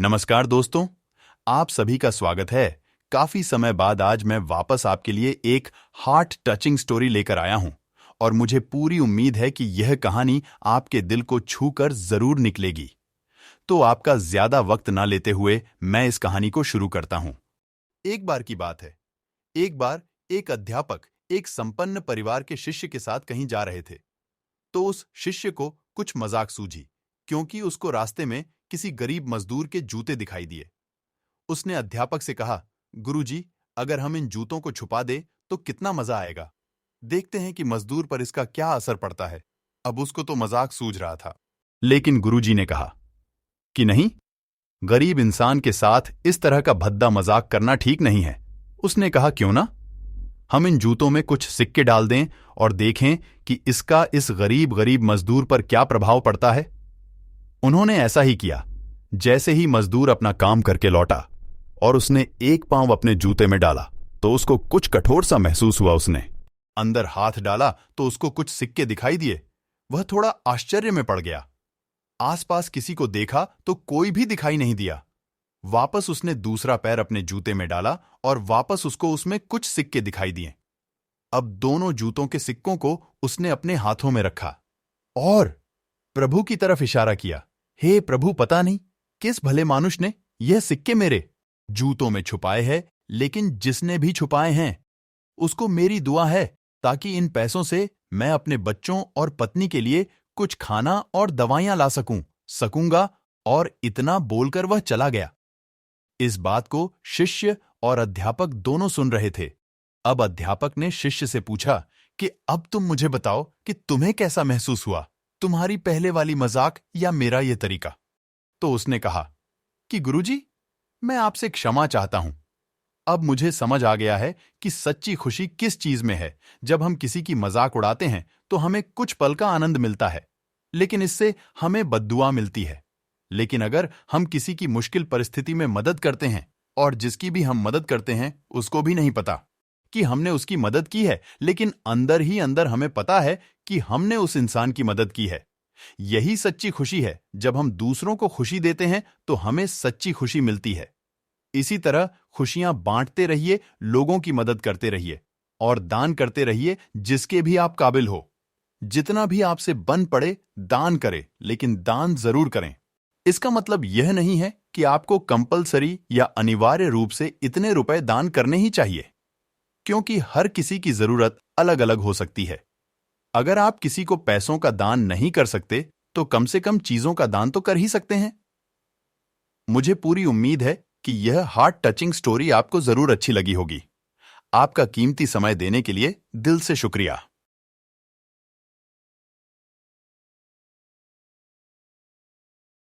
नमस्कार दोस्तों, आप सभी का स्वागत है। काफी समय बाद आज मैं वापस आपके लिए एक हार्ट टचिंग स्टोरी लेकर आया हूं और मुझे पूरी उम्मीद है कि यह कहानी आपके दिल को छूकर जरूर निकलेगी। तो आपका ज्यादा वक्त ना लेते हुए मैं इस कहानी को शुरू करता हूं। एक बार की बात है। एक बार एक अध्यापक एक संपन्न परिवार के शिष्य के साथ कहीं जा रहे थे। तो उस शिष्य को कुछ मजाक सूझी, क्योंकि उसको रास्ते में किसी गरीब मजदूर के जूते दिखाई दिए। उसने अध्यापक से कहा, गुरुजी, अगर हम इन जूतों को छुपा दें तो कितना मजा आएगा। देखते हैं कि मजदूर पर इसका क्या असर पड़ता है। अब उसको तो मजाक सूझ रहा था, लेकिन गुरुजी ने कहा कि नहीं, गरीब इंसान के साथ इस तरह का भद्दा मजाक करना ठीक नहीं है। उसने कहा, क्यों ना, हम इन जूतों में कुछ सिक्के डाल दें और देखें कि इसका इस गरीब गरीब मजदूर पर क्या प्रभाव पड़ता है। उन्होंने ऐसा ही किया। जैसे ही मजदूर अपना काम करके लौटा और उसने एक पांव अपने जूते में डाला तो उसको कुछ कठोर सा महसूस हुआ। उसने अंदर हाथ डाला तो उसको कुछ सिक्के दिखाई दिए। वह थोड़ा आश्चर्य में पड़ गया। आसपास किसी को देखा तो कोई भी दिखाई नहीं दिया। वापस उसने दूसरा पैर अपने जूते में डाला और वापस उसको उसमें कुछ सिक्के दिखाई दिए। अब दोनों जूतों के सिक्कों को उसने अपने हाथों में रखा और प्रभु की तरफ इशारा किया। हे प्रभु, पता नहीं किस भले मानुष ने यह सिक्के मेरे जूतों में छुपाए हैं, लेकिन जिसने भी छुपाए हैं उसको मेरी दुआ है ताकि इन पैसों से मैं अपने बच्चों और पत्नी के लिए कुछ खाना और दवाइयां ला सकूंगा। और इतना बोलकर वह चला गया। इस बात को शिष्य और अध्यापक दोनों सुन रहे थे। अब अध्यापक ने शिष्य से पूछा कि अब तुम मुझे बताओ कि तुम्हें कैसा महसूस हुआ, तुम्हारी पहले वाली मजाक या मेरा यह तरीका। तो उसने कहा कि गुरुजी, मैं आपसे क्षमा चाहता हूं। अब मुझे समझ आ गया है कि सच्ची खुशी किस चीज में है। जब हम किसी की मजाक उड़ाते हैं तो हमें कुछ पल का आनंद मिलता है, लेकिन इससे हमें बद्दुआ मिलती है। लेकिन अगर हम किसी की मुश्किल परिस्थिति में मदद करते हैं और जिसकी भी हम मदद करते हैं उसको भी नहीं पता कि हमने उसकी मदद की है, लेकिन अंदर ही अंदर हमें पता है कि हमने उस इंसान की मदद की है। यही सच्ची खुशी है। जब हम दूसरों को खुशी देते हैं तो हमें सच्ची खुशी मिलती है। इसी तरह खुशियां बांटते रहिए, लोगों की मदद करते रहिए और दान करते रहिए जिसके भी आप काबिल हो। जितना भी आपसे बन पड़े दान करें, लेकिन दान जरूर करें। इसका मतलब यह नहीं है कि आपको कंपलसरी या अनिवार्य रूप से इतने रुपए दान करने ही चाहिए, क्योंकि हर किसी की जरूरत अलग अलग हो सकती है। अगर आप किसी को पैसों का दान नहीं कर सकते तो कम से कम चीजों का दान तो कर ही सकते हैं। मुझे पूरी उम्मीद है कि यह हार्ट टचिंग स्टोरी आपको जरूर अच्छी लगी होगी। आपका कीमती समय देने के लिए दिल से शुक्रिया।